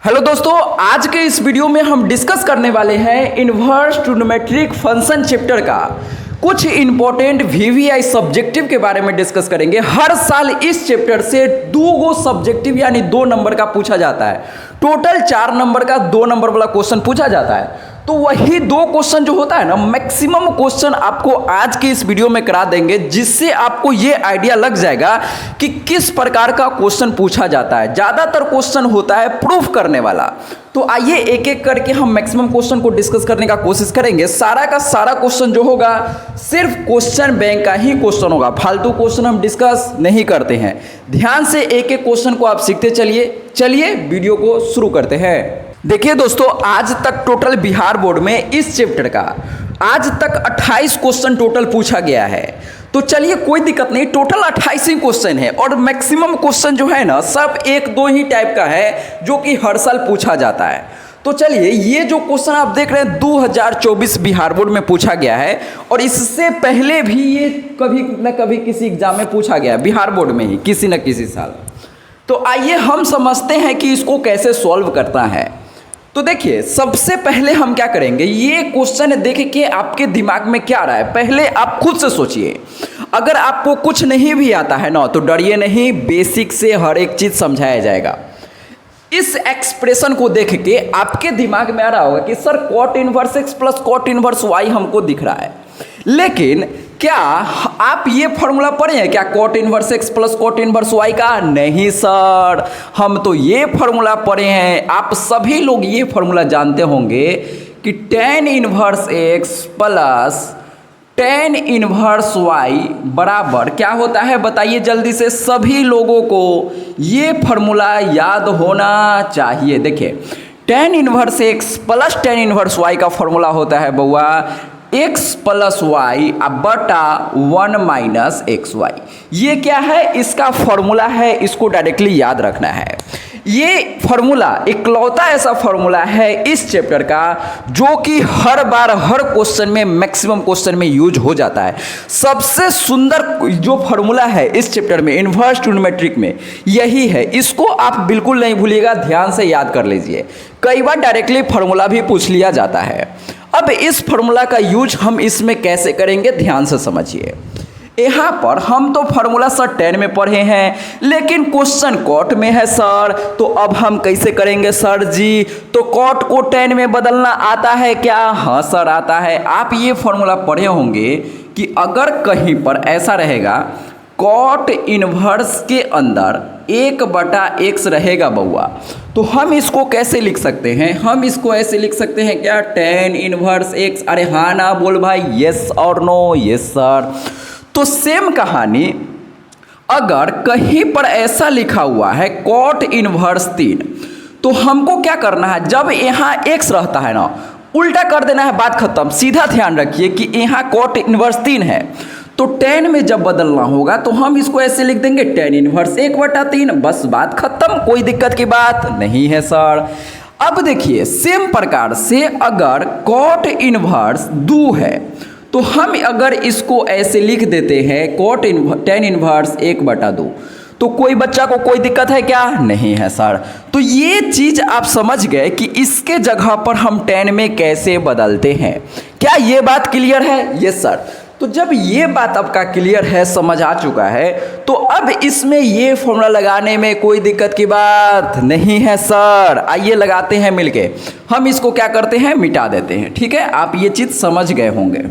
Hello दोस्तों, आज के इस वीडियो में हम डिस्कस करने वाले हैं इन्वर्स ट्रिग्नोमेट्रिक फंक्शन चैप्टर का कुछ इंपॉर्टेंट वीवीआई सब्जेक्टिव के बारे में डिस्कस करेंगे। हर साल इस चैप्टर से 2 सब्जेक्टिव यानी 2 नंबर का पूछा जाता है। टोटल 4 नंबर का 2 नंबर वाला क्वेश्चन पूछा जाता है। तो वही 2 क्वेश्चन जो होता है ना, मैक्सिमम क्वेश्चन आपको आज के इस वीडियो में करा देंगे, जिससे आपको ये आइडिया लग जाएगा कि किस प्रकार का क्वेश्चन पूछा जाता है। ज़्यादातर क्वेश्चन होता है प्रूफ करने वाला। तो आइए एक एक करके हम मैक्सिमम क्वेश्चन को डिस्कस करने का कोशिश करेंगे। सारा का सारा क्वेश्चन जो होगा सिर्फ क्वेश्चन बैंक का ही क्वेश्चन होगा, फालतू क्वेश्चन हम डिस्कस नहीं करते हैं। ध्यान से एक एक क्वेश्चन को आप सीखते चलिए वीडियो को शुरू करते हैं। देखिए दोस्तों, आज तक टोटल बिहार बोर्ड में इस चैप्टर का आज तक 28 क्वेश्चन टोटल पूछा गया है। तो चलिए कोई दिक्कत नहीं, टोटल 28 ही क्वेश्चन है और मैक्सिमम क्वेश्चन जो है ना सब 1-2 ही टाइप का है जो कि हर साल पूछा जाता है। तो चलिए, ये जो क्वेश्चन आप देख रहे हैं 2024 बिहार बोर्ड में पूछा गया है और इससे पहले भी ये कभी न कभी किसी एग्जाम में पूछा गया है, बिहार बोर्ड में ही किसी न किसी साल। तो आइए हम समझते हैं कि इसको कैसे सॉल्व करता है। तो देखिए, सबसे पहले हम क्या करेंगे, ये क्वेश्चन देख के आपके दिमाग में क्या आ रहा है पहले आप खुद से सोचिए। अगर आपको कुछ नहीं भी आता है ना तो डरिए नहीं, बेसिक से हर एक चीज समझाया जाएगा। इस एक्सप्रेशन को देख के आपके दिमाग में आ रहा होगा कि sir cot inverse X plus cot inverse Y हमको दिख रहा है, लेकिन क्या आप ये फॉर्मूला पढ़े हैं क्या cot inverse X plus cot inverse Y का? नहीं सर, हम तो ये फॉर्मूला पढ़े हैं। आप सभी लोग ये फॉर्मूला जानते होंगे कि tan inverse X plus tan inverse Y बराबर क्या होता है बताइए जल्दी से। सभी लोगों को ये फॉर्मूला याद होना चाहिए। देखिए, tan inverse X plus tan inverse Y का फॉर्मूला होता है बउआ x प्लस वाई बटा 1 माइनस एक्स वाई। ये क्या है? इसका फॉर्मूला है, इसको डायरेक्टली याद रखना है। ये फॉर्मूला इकलौता ऐसा फॉर्मूला है इस चैप्टर का जो कि हर बार हर क्वेश्चन में, मैक्सिमम क्वेश्चन में यूज हो जाता है। सबसे सुंदर जो फॉर्मूला है इस चैप्टर में इन्वर्स ट्रिग्नोमेट्रिक में यही है। इसको आप बिल्कुल नहीं भूलिएगा, ध्यान से याद कर लीजिए। कई बार डायरेक्टली फॉर्मूला भी पूछ लिया जाता है। अब इस फॉर्मूला का यूज हम इसमें कैसे करेंगे, ध्यान से समझिए। यहाँ पर हम तो फॉर्मूला सर 10 में पढ़े हैं, लेकिन क्वेश्चन कॉट में है सर, तो अब हम कैसे करेंगे सर जी? तो कॉट को 10 में बदलना आता है क्या? हाँ सर आता है। आप ये फॉर्मूला पढ़े होंगे कि अगर कहीं पर ऐसा रहेगा कॉट इनवर्स के अंदर 1/x रहेगा बउआ, तो हम इसको कैसे लिख सकते हैं? हम इसको ऐसे लिख सकते हैं क्या, tan इनवर्स x। अरे हाँ ना बोल भाई, यस और नो? Yes sir. तो सेम कहानी अगर कहीं पर ऐसा लिखा हुआ है कॉट इनवर्स 3, तो हमको क्या करना है, जब यहाँ x रहता है ना उल्टा कर देना है, बात खत्म। सीधा ध्यान रखिए कि यहाँ कॉट इनवर्स 3 है तो 10 में जब बदलना होगा तो हम इसको ऐसे लिख देंगे tan इनवर्स 1/3, बस बात खत्म। कोई दिक्कत की बात नहीं है सर। अब देखिए, सेम प्रकार से अगर कॉट इनवर्स 2 है तो हम अगर इसको ऐसे लिख देते हैं tan इनवर्स 1/2, तो कोई बच्चा को कोई दिक्कत है क्या? नहीं है सर। तो ये चीज आप समझ गए कि इसके जगह पर हम 10 में कैसे बदलते हैं। क्या ये बात क्लियर है? Yes sir. तो जब ये बात आपका क्लियर है, समझ आ चुका है, तो अब इसमें ये फॉर्मूला लगाने में कोई दिक्कत की बात नहीं है सर। आइए लगाते हैं मिलके। हम इसको क्या करते हैं, मिटा देते हैं। ठीक है, आप ये चीज समझ गए होंगे।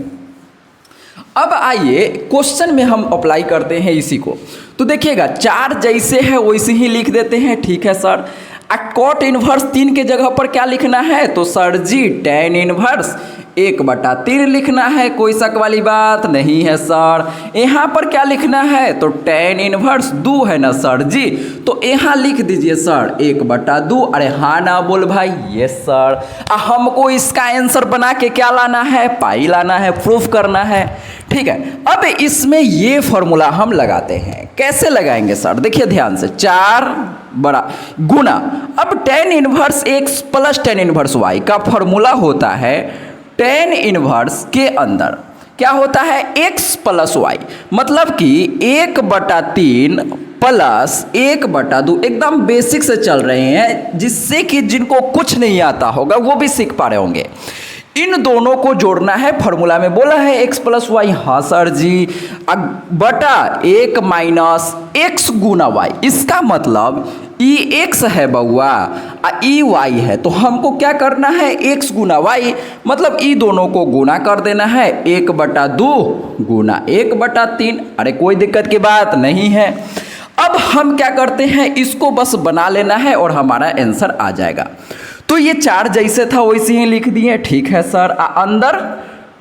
अब आइए क्वेश्चन में हम अप्लाई करते हैं इसी को। तो देखिएगा, 4 जैसे है वैसे ही लिख देते हैं। ठीक है सर। कॉट इनवर्स 3 के जगह पर क्या लिखना है, तो सर जी tan इनवर्स 1/3 लिखना है। कोई शक वाली बात नहीं है सर। यहाँ पर क्या लिखना है, तो tan इनवर्स 2 है ना सर जी, तो यहाँ लिख दीजिए सर 1/2। अरे हाँ ना बोल भाई? Yes sir. हमको इसका आंसर बना के क्या लाना है, पाई लाना है, प्रूफ करना है। ठीक है, अब इसमें ये फॉर्मूला हम लगाते हैं। कैसे लगाएंगे सर? देखिए ध्यान से, 4 बड़ा गुना, अब tan inverse x plus tan inverse y का फॉर्मूला होता है tan इनवर्स के अंदर क्या होता है, x प्लस वाई, मतलब कि 1/3 प्लस 1/2, एकदम बेसिक से चल रहे हैं, जिससे कि जिनको कुछ नहीं आता होगा वो भी सीख पा रहे होंगे। इन दोनों को जोड़ना है, फॉर्मूला में बोला है x + y। हाँ सर जी, बटा 1 - x गुना y। इसका मतलब x है बउआ और y है, तो हमको क्या करना है, x गुना y, मतलब दोनों को गुना कर देना है, 1/2 गुना 1/3। अरे कोई दिक्कत की बात नहीं है। अब हम क्या करते हैं, इसको बस बना लेना है और हमारा आंसर आ जाएगा। तो ये 4 जैसे था वैसे ही लिख दिए, ठीक है सर। अंदर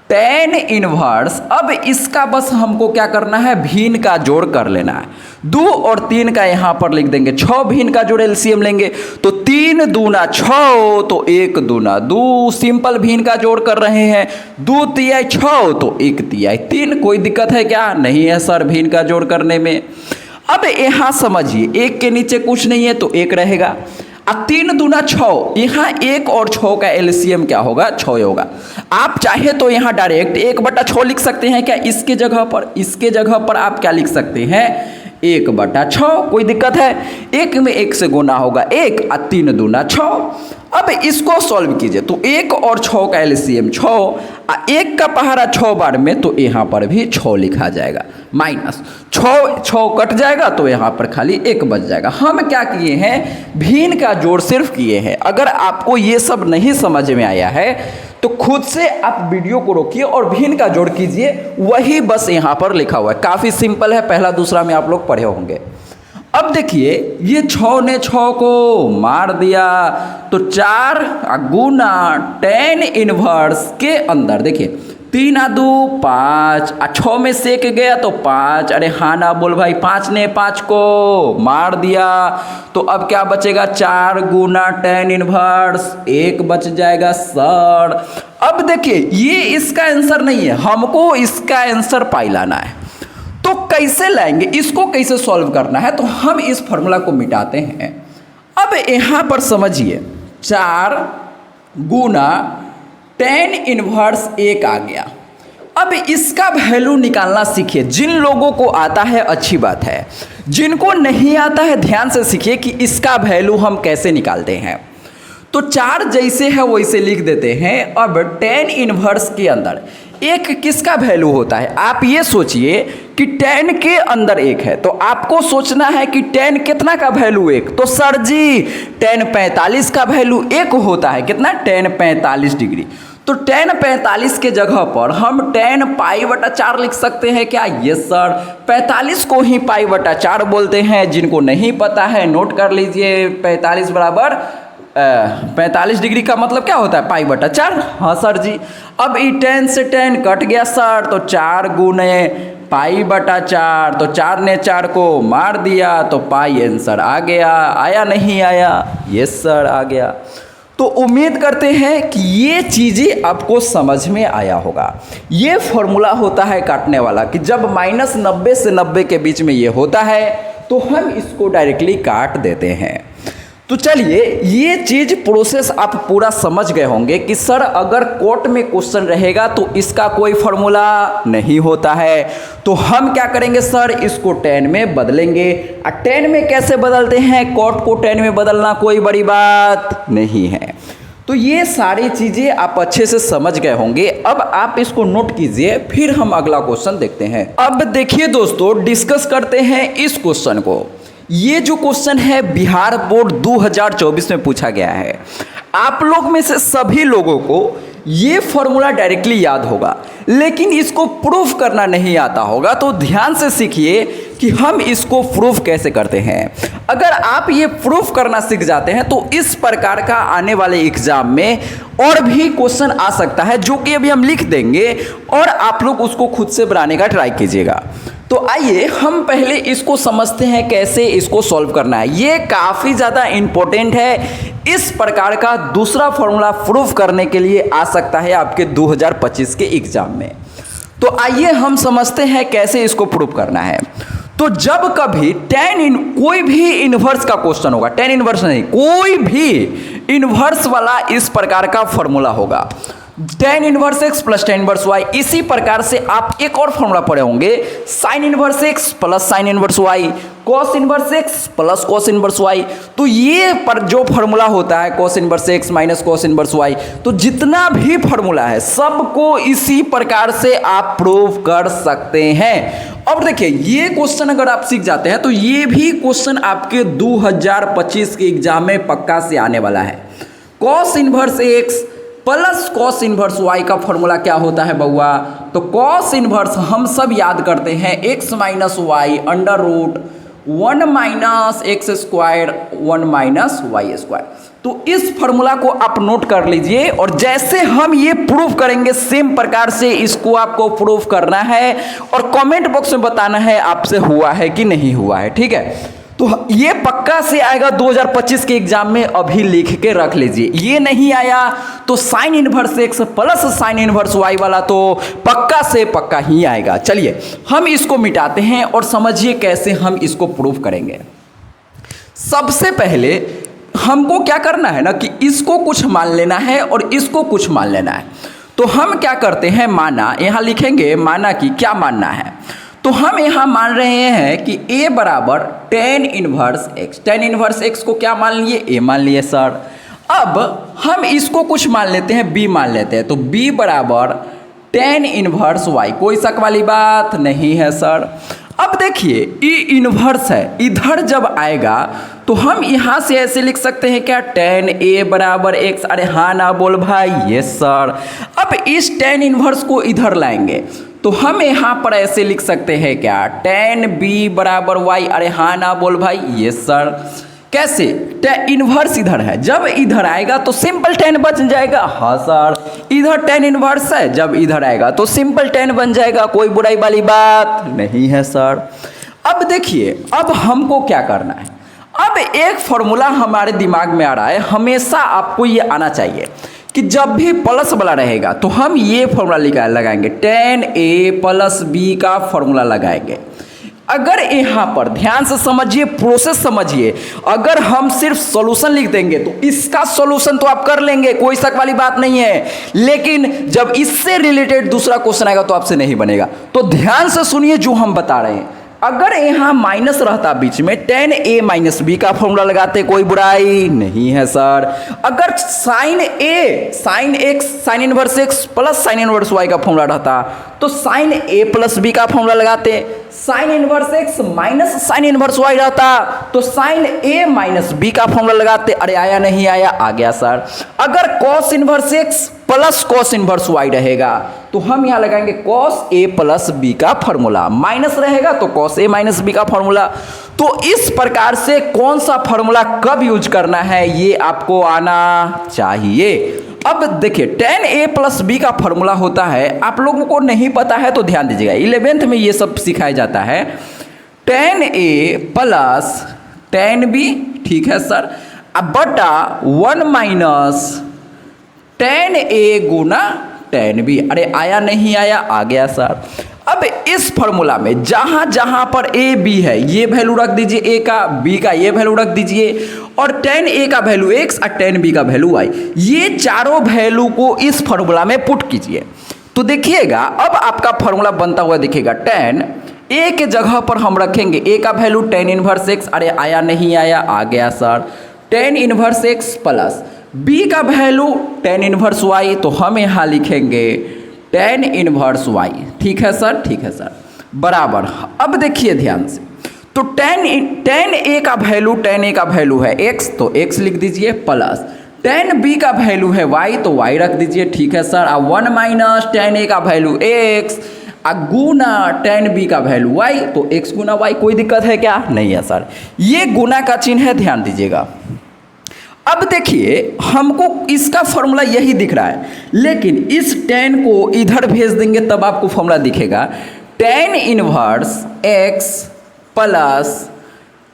tan इनवर्स, अब इसका बस हमको क्या करना है, भिन्न का जोड़ कर लेना है। 2 और 3 का यहाँ पर लिख देंगे 6, भिन्न का जोड़ एलसीएम लेंगे तो 3 दूना 6, तो 1 दूना 2, सिंपल भिन्न का जोड़ कर रहे हैं। 2 तिहाई 6 तो 1 तिहाई 3। कोई दिक्कत है क्या? नहीं है सर भिन्न का जोड़ करने में। अब यहाँ समझिए, 1 के नीचे कुछ नहीं है तो 1 रहेगा। अब 3 दूना 6, यहाँ 1 और 6 का एलसीएम क्या होगा, 6 होगा। आप चाहे तो यहाँ डायरेक्ट 1/6 लिख सकते हैं क्या, इसके जगह पर। इसके जगह पर आप क्या लिख सकते हैं, 1/6। कोई दिक्कत है? 1 में 1 से गुना होगा 1 और 3 दूना 6। अब इसको सॉल्व कीजिए तो 1 और 6 का एलसीएम 6 और 1 का पहाड़ा 6 बार में, तो यहाँ पर भी 6 लिखा जाएगा। माइनस 6 कट जाएगा तो यहाँ पर खाली 1 बच जाएगा। हम क्या किए हैं, भिन्न का जोड़ सिर्फ किए हैं। अगर आपको ये सब नहीं समझ में आया है तो खुद से आप वीडियो को रोकिए और भिन्न का जोड़ कीजिए, वही बस यहाँ पर लिखा हुआ है। काफ़ी सिंपल है, पहला दूसरा में आप लोग पढ़े होंगे। अब देखिए, ये 6 ने 6 को मार दिया तो 4 गुना tan इनवर्स के अंदर देखिए 3 और 2 5 और 6 में सेक गया तो 5। अरे हाँ ना बोल भाई, 5 ने 5 को मार दिया तो अब क्या बचेगा, 4 गुना tan इनवर्स 1 बच जाएगा सर। अब देखिए, ये इसका आंसर नहीं है, हमको इसका आंसर पाई लाना है। तो कैसे लाएंगे, इसको कैसे सॉल्व करना है, तो हम इस फॉर्मूला को मिटाते हैं। अब यहाँ पर समझिए, 4 गुना tan इनवर्स 1 आ गया। अब इसका वैल्यू निकालना सीखिए। जिन लोगों को आता है अच्छी बात है, जिनको नहीं आता है ध्यान से सीखिए कि इसका वैल्यू हम कैसे निकालते हैं। तो 4 जैसे है वैसे लिख देते हैं। अब tan इनवर्स के अंदर 1 किसका वैल्यू होता है, आप ये सोचिए कि tan के अंदर 1 है, तो आपको सोचना है कि tan कितना का वैल्यू 1, तो सर जी tan 45 का वैल्यू 1 होता है। कितना, tan 45 डिग्री। तो tan 45 के जगह पर हम tan π/4 लिख सकते हैं क्या? यस सर, 45 को ही π/4 बोलते हैं। जिनको नहीं पता है नोट कर लीजिए, 45 बराबर 45 डिग्री का मतलब क्या होता है, π/4। हाँ सर जी। अब ये tan से tan कट गया सर, तो 4 गुने π/4, तो 4 ने 4 को मार दिया तो पाई आंसर आ गया। आया नहीं आया? यस सर आ गया। तो उम्मीद करते हैं कि ये चीज़ें आपको समझ में आया होगा। ये फॉर्मूला होता है काटने वाला, कि जब -90 से 90 के बीच में ये होता है तो हम इसको डायरेक्टली काट देते हैं। तो चलिए, ये चीज़ प्रोसेस आप पूरा समझ गए होंगे कि सर अगर कोर्ट में क्वेश्चन रहेगा तो इसका कोई फॉर्मूला नहीं होता है। तो हम क्या करेंगे सर, इसको tan में बदलेंगे। और tan में कैसे बदलते हैं, कोर्ट को tan में बदलना कोई बड़ी बात नहीं है। तो ये सारी चीज़ें आप अच्छे से समझ गए होंगे। अब आप इसको नोट कीजिए, फिर हम अगला क्वेश्चन देखते हैं। अब देखिए दोस्तों, डिस्कस करते हैं इस क्वेश्चन को। ये जो क्वेश्चन है बिहार बोर्ड 2024 में पूछा गया है। आप लोग में से सभी लोगों को ये फॉर्मूला डायरेक्टली याद होगा, लेकिन इसको प्रूफ करना नहीं आता होगा। तो ध्यान से सीखिए कि हम इसको प्रूफ कैसे करते हैं। अगर आप ये प्रूफ करना सीख जाते हैं तो इस प्रकार का आने वाले एग्जाम में और भी क्वेश्चन आ सकता है, जो कि अभी हम लिख देंगे और आप लोग उसको खुद से बनाने का ट्राई कीजिएगा। तो आइए हम पहले इसको समझते हैं कैसे इसको सॉल्व करना है। ये काफ़ी ज़्यादा इम्पोर्टेंट है। इस प्रकार का दूसरा फॉर्मूला प्रूफ करने के लिए आ सकता है आपके 2025 के एग्जाम में। तो आइए हम समझते हैं कैसे इसको प्रूफ करना है। तो जब कभी कोई भी इन्वर्स का क्वेश्चन होगा, tan इन्वर्स नहीं, कोई भी इन्वर्स वाला इस प्रकार का फॉर्मूला होगा, tan inverse x plus tan inverse y। इसी प्रकार से आप एक और फॉर्मूला पढ़े होंगे, sin inverse x plus sin inverse y, cos inverse x plus cos inverse y। तो ये पर जो फॉर्मूला होता है cos inverse x minus cos inverse y, तो जितना भी फॉर्मूला है सबको इसी प्रकार से आप प्रूव कर सकते हैं। अब देखिए ये क्वेश्चन अगर आप सीख जाते हैं तो ये भी क्वेश्चन आपके 2025 के एग्जाम में पक्का से आने वाला है। cos inverse x plus cos inverse y का फॉर्मूला क्या होता है बउआ? तो cos इनवर्स हम सब याद करते हैं x minus Y under root 1 minus X square 1 minus Y square. तो इस फॉर्मूला को आप नोट कर लीजिए और जैसे हम ये प्रूफ करेंगे सेम प्रकार से इसको आपको प्रूफ करना है और कमेंट बॉक्स में बताना है आपसे हुआ है कि नहीं हुआ है, ठीक है। तो ये पक्का से आएगा 2025 के एग्जाम में, अभी लिख के रख लीजिए। ये नहीं आया तो sine inverse X plus sine inverse Y वाला तो पक्का से पक्का ही आएगा। चलिए हम इसको मिटाते हैं और समझिए कैसे हम इसको प्रूफ करेंगे। सबसे पहले हमको क्या करना है ना कि इसको कुछ मान लेना है और इसको कुछ मान लेना है। तो हम क्या करते हैं, माना यहाँ लिखेंगे, माना कि क्या मानना है, तो हम यहाँ मान रहे हैं कि a बराबर tan inverse x। tan inverse x को क्या मान लिए? a मान लिए सर। अब हम इसको कुछ मान लेते हैं, b मान लेते हैं, तो b बराबर tan इनवर्स y। कोई शक वाली बात नहीं है सर। अब देखिए e इनवर्स है, इधर जब आएगा तो हम यहाँ से ऐसे लिख सकते हैं क्या, tan a बराबर x। अरे हाँ ना बोल भाई? Yes sir. अब इस tan इनवर्स को इधर लाएंगे तो हम यहाँ पर ऐसे लिख सकते हैं क्या, tan b बराबर y। अरे हाँ ना बोल भाई? Yes sir. कैसे? tan इनवर्स इधर है, जब इधर आएगा तो सिंपल tan बन जाएगा। हाँ सर। इधर tan इनवर्स है, जब इधर आएगा तो सिंपल tan बन जाएगा। कोई बुराई वाली बात नहीं है सर। अब देखिए अब हमको क्या करना है। अब एक फॉर्मूला हमारे दिमाग में आ रहा है, हमेशा आपको ये आना चाहिए कि जब भी प्लस वाला रहेगा तो हम ये फॉर्मूला लगाएंगे, tan a प्लस b का फॉर्मूला लगाएंगे। अगर यहाँ पर ध्यान से समझिए, प्रोसेस समझिए, अगर हम सिर्फ सॉल्यूशन लिख देंगे तो इसका सॉल्यूशन तो आप कर लेंगे, कोई शक वाली बात नहीं है, लेकिन जब इससे रिलेटेड दूसरा क्वेश्चन आएगा तो आपसे नहीं बनेगा। तो ध्यान से सुनिए जो हम बता रहे हैं। अगर यहाँ माइनस रहता बीच में, tan a माइनस b का फॉर्मूला लगाते, कोई बुराई नहीं है सर। अगर sine a sine x sine inverse x plus sine inverse y का फॉर्मूला रहता तो साइन a प्लस b का फॉर्मूला लगाते। Sine inverse x minus sine inverse y रहता तो साइन a माइनस b का फॉर्मूला लगाते। अरे आया नहीं आया? आ गया सर। अगर cos inverse x plus cos inverse y रहेगा तो हम यहाँ लगाएंगे cos a प्लस b का फॉर्मूला, माइनस रहेगा तो cos a माइनस b का फॉर्मूला। तो इस प्रकार से कौन सा फॉर्मूला कब यूज करना है ये आपको आना चाहिए। अब देखिए tan a प्लस b का फॉर्मूला होता है, आप लोगों को नहीं पता है तो ध्यान दीजिएगा, 11th में ये सब सिखाया जाता है। tan a plus tan b, ठीक है सर, अब बटा 1 minus tan a Guna tan b। अरे आया नहीं आया? आ गया सर। अब इस फॉर्मूला में जहां जहां पर a b है ये वैल्यू रख दीजिए, a का, b का ये वैल्यू रख दीजिए और tan a का वैल्यू x और tan b का वैल्यू y, ये चारों वैल्यू को इस फॉर्मूला में पुट कीजिए। तो देखिएगा अब आपका फॉर्मूला बनता हुआ दिखेगा। tan a के जगह पर हम रखेंगे a का वैल्यू tan इनवर्स x। अरे आया नहीं आया? आ गया sir. tan inverse x plus b का वैल्यू tan इनवर्स y, तो हम यहाँ लिखेंगे tan इनवर्स y। ठीक है सर, ठीक है सर, बराबर। अब देखिए ध्यान से, तो tan a का वैल्यू है x, तो x लिख दीजिए, प्लस tan b का वैल्यू है y, तो y रख दीजिए। ठीक है सर। अब 1 माइनस tan a का वैल्यू x गुना tan b का वैल्यू y, तो x गुना y। कोई दिक्कत है क्या? नहीं है सर। ये गुना का चिन्ह है, ध्यान दीजिएगा। अब देखिए हमको इसका फॉर्मूला यही दिख रहा है, लेकिन इस tan को इधर भेज देंगे तब आपको फॉर्मूला दिखेगा tan inverse x plus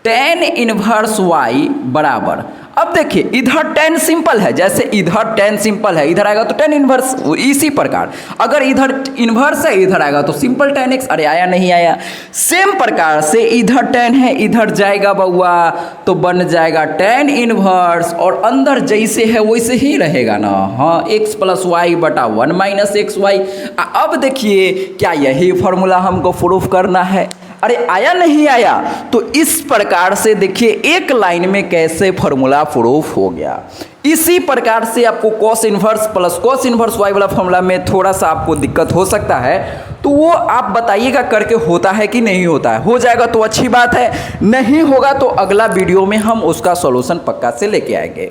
tan inverse y बराबर, अब देखिए इधर tan सिंपल है, जैसे इधर tan सिंपल है, इधर आएगा तो tan इनवर्स, इसी प्रकार अगर इधर इनवर्स है इधर आएगा तो सिंपल tan x। अरे आया नहीं आया? सेम प्रकार से इधर tan है, इधर जाएगा बउआ तो बन जाएगा tan इनवर्स, और अंदर जैसे है वैसे ही रहेगा ना। हाँ, x प्लस वाई बटा 1 माइनस एक्स वाई। अब देखिए क्या यही फॉर्मूला हमको प्रूफ करना है? अरे आया नहीं आया? तो इस प्रकार से देखिए एक लाइन में कैसे फॉर्मूला प्रूफ हो गया। इसी प्रकार से आपको cos inverse plus cos inverse y वाला फॉर्मूला में थोड़ा सा आपको दिक्कत हो सकता है, तो वो आप बताइएगा करके होता है कि नहीं होता है। हो जाएगा तो अच्छी बात है, नहीं होगा तो अगला वीडियो में हम उसका सॉल्यूशन पक्का से लेके आएंगे।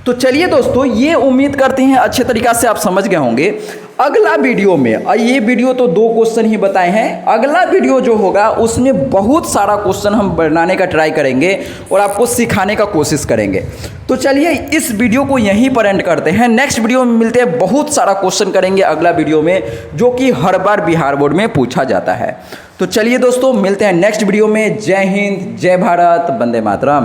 तो चलिए दोस्तों, ये उम्मीद करते हैं अच्छे तरीक़ा से आप समझ गए होंगे। अगला वीडियो में, ये वीडियो तो 2 क्वेश्चन ही बताए हैं, अगला वीडियो जो होगा उसमें बहुत सारा क्वेश्चन हम बनाने का ट्राई करेंगे और आपको सिखाने का कोशिश करेंगे। तो चलिए इस वीडियो को यहीं पर एंड करते हैं, नेक्स्ट वीडियो में मिलते हैं। बहुत सारा क्वेश्चन करेंगे अगला वीडियो में जो कि हर बार बिहार बोर्ड में पूछा जाता है। तो चलिए दोस्तों, मिलते हैं नेक्स्ट वीडियो में। जय हिंद, जय भारत, वंदे मातरम।